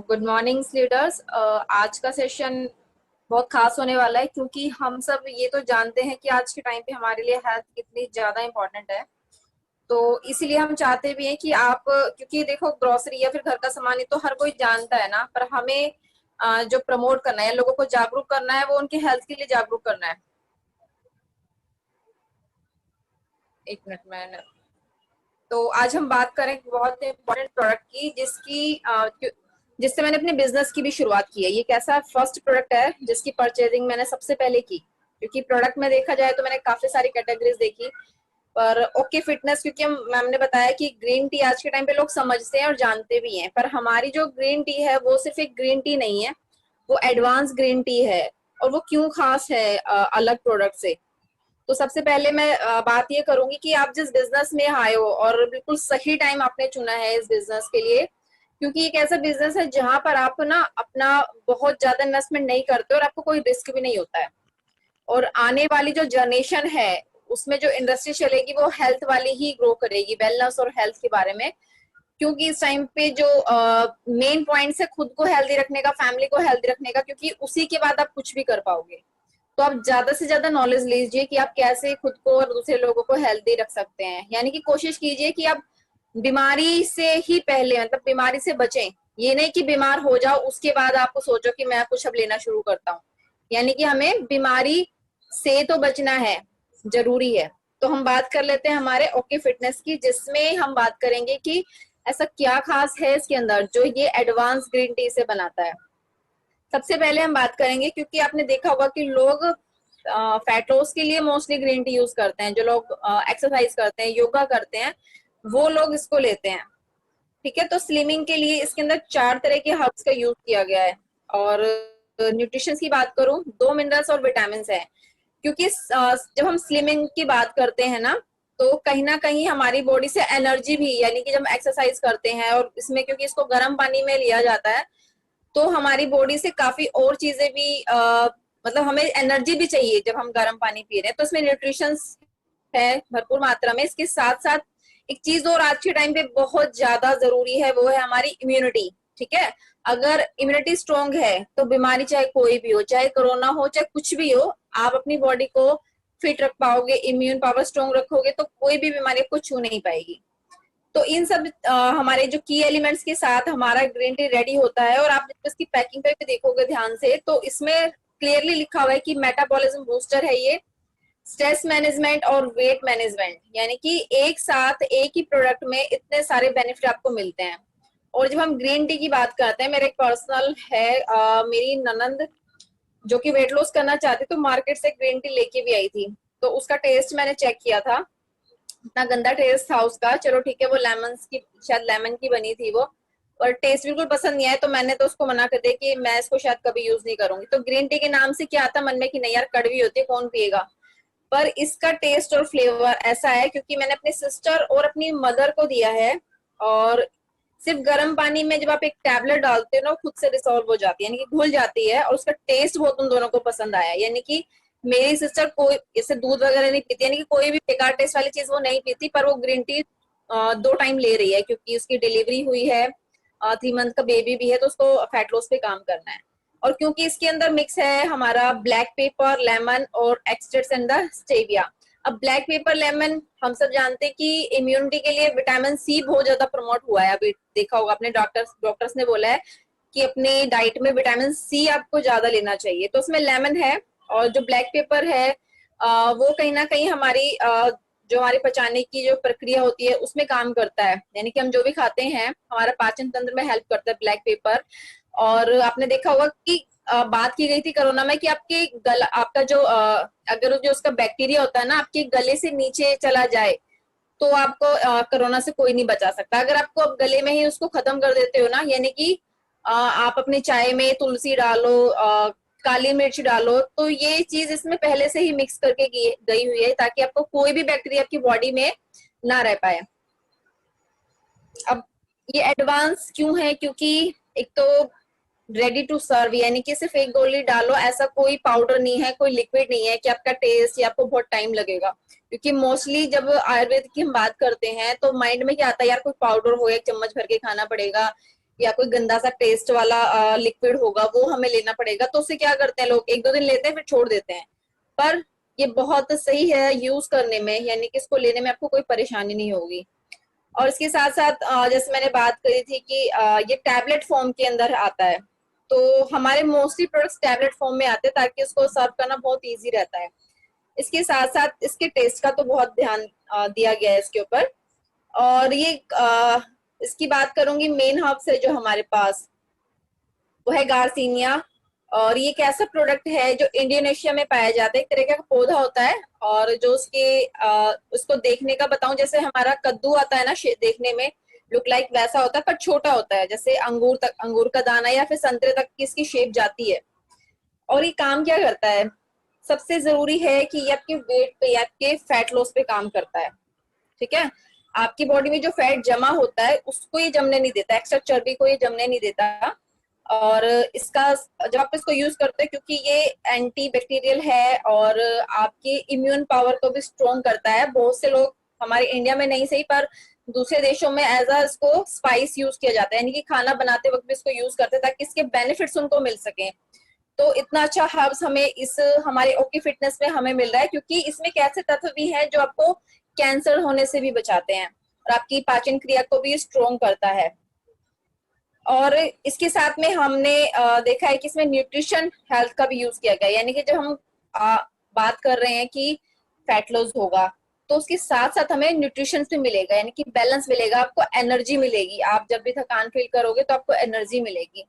Good morning leaders. आज का session बहुत खास होने वाला है क्योंकि हम सब ये तो जानते हैं कि आज के टाइम पे हमारे लिए हेल्थ कितनी ज्यादा इम्पोर्टेंट है। तो इसीलिए हम चाहते भी हैं कि आप, क्योंकि देखो ग्रोसरी या फिर घर का सामान ये तो हर कोई जानता है ना, पर हमें जो प्रमोट करना है, लोगों को जागरूक करना है, वो उनके हेल्थ के लिए जागरूक करना है। एक मिनट में। तो आज हम बात करें बहुत इंपॉर्टेंट प्रोडक्ट की जिससे मैंने अपने बिजनेस की भी शुरुआत की है। ये कैसा फर्स्ट प्रोडक्ट है जिसकी परचेजिंग मैंने सबसे पहले की, क्योंकि प्रोडक्ट में देखा जाए तो मैंने काफी सारी कैटेगरीज देखी, पर ओके फिटनेस, क्योंकि हम मैम ने बताया कि ग्रीन टी आज के टाइम पे लोग समझते हैं और जानते भी हैं, पर हमारी जो ग्रीन टी है वो सिर्फ एक ग्रीन टी नहीं है, वो एडवांस ग्रीन टी है। और वो क्यों खास है अलग प्रोडक्ट से। तो सबसे पहले मैं बात ये करूंगी कि आप जिस बिजनेस में आए हो और बिल्कुल सही टाइम आपने चुना है इस बिजनेस के लिए, क्योंकि एक ऐसा बिजनेस है जहां पर आप ना अपना बहुत ज्यादा इन्वेस्टमेंट नहीं करते और आपको कोई रिस्क भी नहीं होता है। और आने वाली जो जनरेशन है उसमें जो इंडस्ट्री चलेगी वो हेल्थ वाली ही ग्रो करेगी, वेलनेस और हेल्थ के बारे में। क्योंकि इस टाइम पे जो मेन पॉइंट है खुद को हेल्दी रखने का, फैमिली को हेल्दी रखने का, क्योंकि उसी के बाद आप कुछ भी कर पाओगे। तो आप ज्यादा से ज्यादा नॉलेज लीजिए कि आप कैसे खुद को और दूसरे लोगों को हेल्दी रख सकते हैं। यानी कि कोशिश कीजिए कि आप बीमारी से ही पहले, मतलब बीमारी से बचें। ये नहीं कि बीमार हो जाओ उसके बाद आपको सोचो कि मैं कुछ अब लेना शुरू करता हूँ। यानी कि हमें बीमारी से तो बचना है, जरूरी है। तो हम बात कर लेते हैं हमारे ओके फिटनेस की, जिसमें हम बात करेंगे कि ऐसा क्या खास है इसके अंदर जो ये एडवांस ग्रीन टी से बनाता है। सबसे पहले हम बात करेंगे, क्योंकि आपने देखा होगा कि लोग फैट लॉस के लिए मोस्टली ग्रीन टी यूज करते हैं। जो लोग एक्सरसाइज करते हैं, योगा करते हैं, वो लोग इसको लेते हैं। ठीक है, तो स्लिमिंग के लिए इसके अंदर 4 तरह के हर्ब्स का यूज किया गया है। और न्यूट्रिशन की बात करूं, 2 मिनरल्स और विटामिन है। क्योंकि जब हम स्लिमिंग की बात करते हैं ना, तो कहीं ना कहीं हमारी बॉडी से एनर्जी भी, यानी कि जब हम एक्सरसाइज करते हैं और इसमें क्योंकि इसको गर्म पानी में लिया जाता है, तो हमारी बॉडी से काफी और चीजें भी मतलब हमें एनर्जी भी चाहिए जब हम गर्म पानी पी रहे हैं। तो इसमें न्यूट्रिशन है भरपूर मात्रा में। इसके साथ साथ एक चीज और आज के टाइम पे बहुत ज्यादा जरूरी है, वो है हमारी इम्यूनिटी। ठीक है, अगर इम्यूनिटी स्ट्रांग है तो बीमारी चाहे कोई भी हो, चाहे कोरोना हो, चाहे कुछ भी हो, आप अपनी बॉडी को फिट रख पाओगे, इम्यून पावर स्ट्रांग रखोगे तो कोई भी बीमारी को छू नहीं पाएगी। तो इन सब हमारे जो की एलिमेंट्स के साथ हमारा ग्रीन टी रेडी होता है। और आप इसकी पैकिंग पे भी देखोगे ध्यान से, तो इसमें क्लियरली लिखा हुआ है कि मेटाबॉलिज्म बूस्टर है ये, स्ट्रेस मैनेजमेंट और वेट मैनेजमेंट। यानी कि एक साथ एक ही प्रोडक्ट में इतने सारे बेनिफिट आपको मिलते हैं। और जब हम ग्रीन टी की बात करते हैं, मेरा एक पर्सनल है, मेरी ननंद जो कि वेट लॉस करना चाहती, तो मार्केट से ग्रीन टी लेके भी आई थी। तो उसका टेस्ट मैंने चेक किया था, इतना गंदा टेस्ट था उसका। चलो ठीक है, वो लेमन की, शायद लेमन की बनी थी वो, और टेस्ट बिल्कुल पसंद नहीं आया। तो मैंने तो उसको मना कर दिया कि मैं इसको शायद कभी यूज नहीं करूंगी। तो ग्रीन टी के नाम से क्या आता मन में कि नहीं यार, कड़वी होती है, कौन पिएगा। पर इसका टेस्ट और फ्लेवर ऐसा है, क्योंकि मैंने अपने सिस्टर और अपनी मदर को दिया है। और सिर्फ गर्म पानी में जब आप एक टैबलेट डालते हो ना, खुद से डिसॉल्व हो जाती है, यानी कि घुल जाती है। और उसका टेस्ट बहुत उन दोनों को पसंद आया। यानी कि मेरी सिस्टर कोई इससे दूध वगैरह नहीं पीती, यानी कि कोई भी बेकार टेस्ट वाली चीज वो नहीं पीती, पर वो ग्रीन टी 2 टाइम ले रही है, क्योंकि उसकी डिलीवरी हुई है, 3 मंथ का बेबी भी है, तो उसको फैट लॉस पे काम करना है। और क्योंकि इसके अंदर मिक्स है हमारा ब्लैक पेपर, लेमन और एक्सट्रैक्ट्स एंड द स्टेविया। अब ब्लैक पेपर, लेमन, हम सब जानते हैं कि इम्यूनिटी के लिए विटामिन सी बहुत ज्यादा प्रमोट हुआ है। अभी देखा होगा आपने, डॉक्टर्स ने बोला है कि अपनी डाइट में विटामिन सी आपको ज्यादा लेना चाहिए। तो उसमें लेमन है। और जो ब्लैक पेपर है वो कहीं ना कहीं हमारी जो हमारी पचाने की जो प्रक्रिया होती है उसमें काम करता है। यानी कि हम जो भी खाते हैं हमारा पाचन तंत्र में हेल्प करता है ब्लैक पेपर। और आपने देखा होगा कि बात की गई थी कोरोना में कि आपके गला, आपका जो अगर जो उसका बैक्टीरिया होता है ना, आपके गले से नीचे चला जाए तो आपको कोरोना से कोई नहीं बचा सकता। अगर आपको अब गले में ही उसको खत्म कर देते हो ना, यानी कि आप अपनी चाय में तुलसी डालो, काली मिर्च डालो, तो ये चीज इसमें पहले से ही मिक्स करके गई हुई है, ताकि आपको कोई भी बैक्टीरिया आपकी बॉडी में ना रह पाए। अब ये एडवांस क्यों है, क्योंकि एक तो रेडी टू सर्व, यानी कि सिर्फ एक गोली डालो, ऐसा कोई पाउडर नहीं है, कोई लिक्विड नहीं है कि आपका टेस्ट या आपको बहुत टाइम लगेगा। क्योंकि मोस्टली जब आयुर्वेद की हम बात करते हैं तो माइंड में क्या आता है, यार कोई पाउडर हो, एक चम्मच भर के खाना पड़ेगा, या कोई गंदा सा टेस्ट वाला लिक्विड होगा वो हमें लेना पड़ेगा। तो उससे क्या करते हैं लोग, एक दो दिन लेते हैं फिर छोड़ देते हैं। पर ये बहुत सही है यूज करने में, यानी कि इसको लेने में आपको कोई परेशानी नहीं होगी। और इसके साथ साथ जैसे मैंने बात करी थी कि ये टैबलेट फॉर्म के अंदर आता है, तो हमारे मोस्टली प्रोडक्ट्स टैबलेट फॉर्म में आते हैं ताकि उसको सर्व करना बहुत इजी रहता है। इसके साथ साथ इसके टेस्ट का तो बहुत ध्यान दिया गया है इसके ऊपर। और ये इसकी बात करूंगी, मेन हर्ब्स है जो हमारे पास वो है गार्सिनिया। और ये एक ऐसा प्रोडक्ट है जो इंडोनेशिया में पाया जाता है, एक तरह का पौधा होता है। और जो उसको देखने का बताऊं, जैसे हमारा कद्दू आता है ना देखने में लुक लाइक वैसा होता है, पर छोटा होता है, जैसे अंगूर का दाना या फिर संतरे तक की इसकी शेप जाती है। और ये काम क्या करता है, सबसे जरूरी है कि ये आपके वेट पे या आपके फैट लॉस पे काम करता है। ठीक है, आपकी बॉडी में जो फैट जमा होता है उसको ये जमने नहीं देता, एक्स्ट्रा चर्बी को ये जमने नहीं देता। और इसका जब आप इसको यूज करते हैं, क्योंकि ये एंटी बैक्टीरियल है और आपके इम्यून पावर को भी स्ट्रॉन्ग करता है। बहुत से लोग हमारे इंडिया में नहीं सही पर दूसरे देशों में एज अ इसको स्पाइस यूज किया जाता है, यानी कि खाना बनाते वक्त भी इसको यूज करते हैं ताकि इसके बेनिफिट्स उनको मिल सके। तो इतना अच्छा हर्ब्स हमें इस हमारे ओके फिटनेस में हमें मिल रहा है, क्योंकि इसमें एक ऐसे तत्व भी है जो आपको कैंसर होने से भी बचाते हैं और आपकी पाचन क्रिया को भी स्ट्रॉन्ग करता है। और इसके साथ में हमने देखा है कि इसमें न्यूट्रिशन हेल्थ का भी यूज किया गया है, यानी कि जब हम बात कर रहे हैं कि फैट लॉस होगा तो उसके साथ साथ हमें न्यूट्रिशन भी मिलेगा, यानी कि बैलेंस मिलेगा, आपको एनर्जी मिलेगी। आप जब भी थकान फील करोगे तो आपको एनर्जी मिलेगी।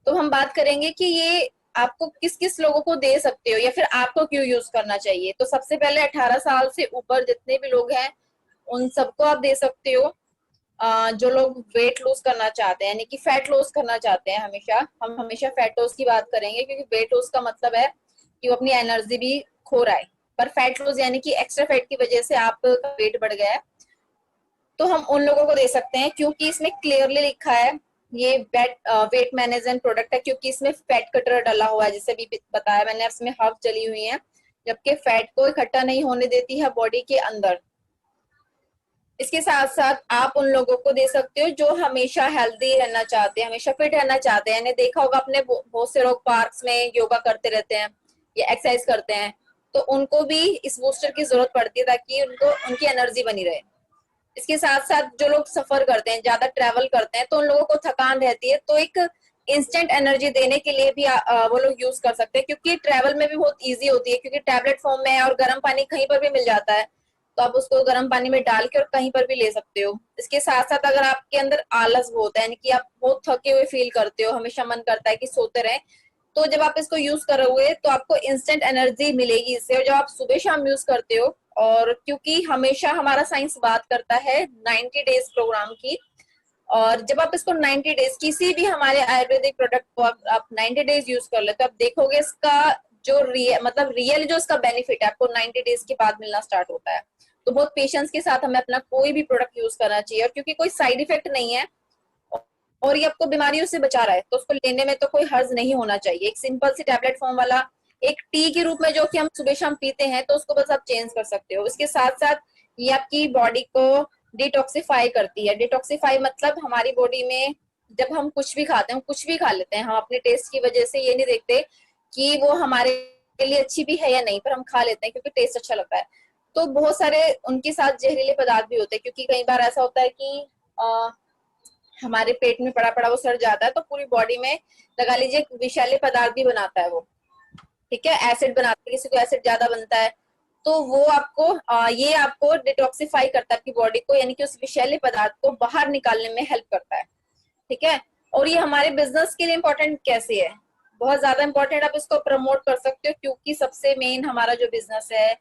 तो हम बात करेंगे कि ये आपको किस किस लोगों को दे सकते हो या फिर आपको क्यों यूज करना चाहिए। तो सबसे पहले 18 साल से ऊपर जितने भी लोग हैं उन सबको आप दे सकते हो। जो लोग वेट लॉस करना चाहते हैं, यानी कि फैट लॉस करना चाहते हैं, हम हमेशा फैट लॉस की बात करेंगे, क्योंकि वेट लॉस का मतलब है कि वो अपनी एनर्जी भी खो रहा है। पर फैट लॉस यानी कि एक्स्ट्रा फैट की वजह से आपका वेट बढ़ गया है, तो हम उन लोगों को दे सकते हैं, क्योंकि इसमें क्लियरली लिखा है ये वेट मैनेजमेंट प्रोडक्ट है, क्योंकि इसमें फैट कटर डाला हुआ है, जैसे भी बताया मैंने। इसमें हर्ब चली हुई है, जबकि फैट को इकट्ठा नहीं होने देती है बॉडी के अंदर। इसके साथ साथ आप उन लोगों को दे सकते हो जो हमेशा हेल्दी रहना चाहते हैं, हमेशा फिट रहना चाहते हैं। देखा होगा आपने, बहुत से लोग पार्क्स में योगा करते रहते हैं या एक्सरसाइज करते हैं, तो उनको भी इस बूस्टर की जरूरत पड़ती है ताकि उनको उनकी एनर्जी बनी रहे। इसके साथ साथ जो लोग सफर करते हैं, ज्यादा ट्रेवल करते हैं, तो उन लोगों को थकान रहती है, तो एक इंस्टेंट एनर्जी देने के लिए भी वो लोग यूज कर सकते हैं, क्योंकि ट्रेवल में भी बहुत इजी होती है, क्योंकि टैबलेट फॉर्म में है और गर्म पानी कहीं पर भी मिल जाता है, तो आप उसको गर्म पानी में डाल के और कहीं पर भी ले सकते हो। इसके साथ साथ अगर आपके अंदर आलस बहुत है, यानी कि आप बहुत थके हुए फील करते हो, हमेशा मन करता है कि सोते रहें, तो जब आप इसको यूज करोगे तो आपको इंस्टेंट एनर्जी मिलेगी इससे। और जब आप सुबह शाम यूज करते हो, और क्योंकि हमेशा हमारा साइंस बात करता है 90 डेज प्रोग्राम की, और जब आप इसको 90 डेज किसी भी हमारे आयुर्वेदिक प्रोडक्ट को आप 90 डेज यूज कर लेते हो, आप देखोगे इसका जो रियल जो इसका बेनिफिट है आपको 90 डेज के बाद मिलना स्टार्ट होता है। तो बहुत पेशेंस के साथ हमें अपना कोई भी प्रोडक्ट यूज करना चाहिए, और क्योंकि कोई साइड इफेक्ट नहीं है और ये आपको बीमारियों से बचा रहा है, तो उसको लेने में तो कोई हर्ज नहीं होना चाहिए। एक सिंपल सी टैबलेट फॉर्म वाला एक टी के रूप में जो कि हम सुबह शाम पीते हैं, तो उसको बस आप चेंज कर सकते हो। इसके साथ साथ ये आपकी बॉडी को डिटॉक्सिफाई करती है। डिटॉक्सिफाई मतलब हमारी बॉडी में जब हम कुछ भी खाते हैं, कुछ भी खा लेते हैं, हम अपने टेस्ट की वजह से ये नहीं देखते कि वो हमारे लिए अच्छी भी है या नहीं, पर हम खा लेते हैं क्योंकि टेस्ट अच्छा लगता है। तो बहुत सारे उनके साथ जहरीले पदार्थ भी होते हैं, क्योंकि कई बार ऐसा होता है कि हमारे पेट में पड़ा पड़ा वो सड़ जाता है, तो पूरी बॉडी में लगा लीजिए विषैले पदार्थ भी बनाता है वो। ठीक है, एसिड बनाता है, किसी को एसिड ज्यादा बनता है, तो वो आपको ये आपको डिटॉक्सिफाई करता है आपकी बॉडी को, यानी कि उस विषैले पदार्थ को बाहर निकालने में हेल्प करता है। ठीक है, और ये हमारे बिजनेस के लिए इम्पोर्टेंट कैसे है, बहुत ज्यादा इम्पोर्टेंट। आप इसको प्रमोट कर सकते हो, क्योंकि सबसे मेन हमारा जो बिजनेस है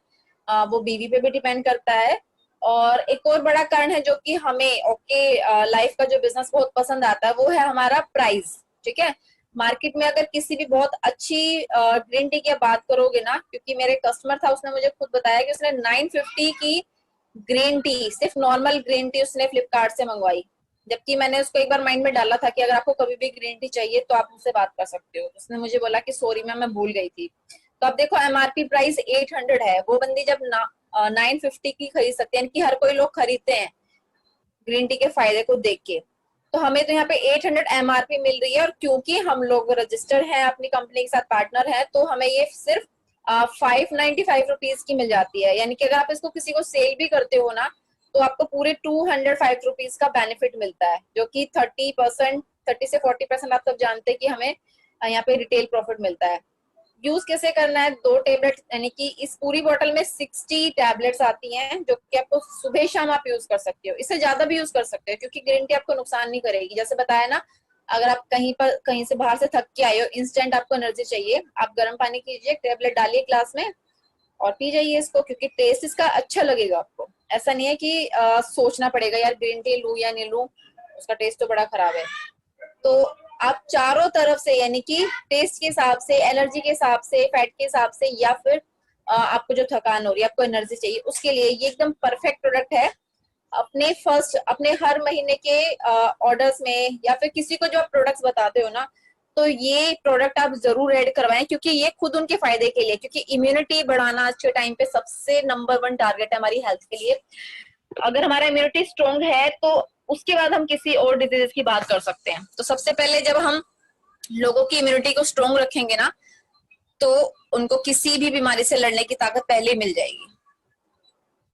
वो बीवी पे भी डिपेंड करता है। और एक और बड़ा कारण है जो कि हमें ओके लाइफ का जो बिजनेस बहुत पसंद आता है, वो है हमारा प्राइस। ठीक है, मार्केट में अगर किसी भी बहुत अच्छी ग्रीन टी की बात करोगे ना, क्योंकि मेरे कस्टमर था, उसने मुझे खुद बताया कि उसने 950 की ग्रीन टी, सिर्फ नॉर्मल ग्रीन टी उसने फ्लिपकार्ट से मंगवाई। जबकि मैंने उसको एक बार माइंड में डाला था कि अगर आपको कभी भी ग्रीन टी चाहिए तो आप मुझसे बात कर सकते हो। उसने मुझे बोला कि सॉरी मैम, मैं भूल गई थी। तो आप देखो एमआरपी प्राइस 800 है, वो बंदी जब 950 की खरीद सकते हैं, कि हर कोई लोग खरीदते हैं ग्रीन टी के फायदे को देख के। तो हमें तो यहाँ पे 800 MRP मिल रही है, और क्योंकि हम लोग रजिस्टर्ड हैं अपनी कंपनी के साथ, पार्टनर है, तो हमें ये सिर्फ 595 रुपीज की मिल जाती है। यानी कि अगर आप इसको किसी को सेल भी करते हो ना, तो आपको पूरे 205 रुपीज का बेनिफिट मिलता है, जो कि 30%, 30 से 40% आप सब जानते हैं कि हमें यहाँ पे रिटेल प्रॉफिट मिलता है। यूज कैसे करना है, 2 टेबलेट, यानी कि इस पूरी बोतल में 60 टैबलेट्स आती हैं, जो कि आपको सुबह शाम आप यूज कर सकते हो। इससे ज्यादा भी यूज कर सकते हो, क्योंकि ग्रीन टी आपको नुकसान नहीं करेगी। जैसे बताया ना, अगर आप कहीं से बाहर से थक के आए हो, इंस्टेंट आपको एनर्जी चाहिए, आप गर्म पानी कीजिए, टेबलेट डालिए ग्लास में और पी जाइए इसको, क्योंकि टेस्ट इसका अच्छा लगेगा आपको। ऐसा नहीं है कि सोचना पड़ेगा यार ग्रीन टी लूं या नहीं लूं, उसका टेस्ट तो बड़ा खराब है। तो आप चारों तरफ से, यानी कि टेस्ट के हिसाब से, एलर्जी के हिसाब से, फैट के हिसाब से, या फिर आपको जो थकान हो रही है, आपको एनर्जी चाहिए, उसके लिए ये एकदम परफेक्ट प्रोडक्ट है। अपने हर महीने के ऑर्डर्स में, या फिर किसी को जो आप प्रोडक्ट्स बताते हो ना, तो ये प्रोडक्ट आप जरूर ऐड करवाएं, क्योंकि ये खुद उनके फायदे के लिए, क्योंकि इम्यूनिटी बढ़ाना आज के टाइम पे सबसे नंबर 1 टारगेट है हमारी हेल्थ के लिए। अगर हमारा इम्यूनिटी स्ट्रांग है, तो उसके बाद हम किसी और डिजीज की बात कर सकते हैं। तो सबसे पहले जब हम लोगों की इम्यूनिटी को स्ट्रांग रखेंगे ना, तो उनको किसी भी बीमारी से लड़ने की ताकत पहले मिल जाएगी।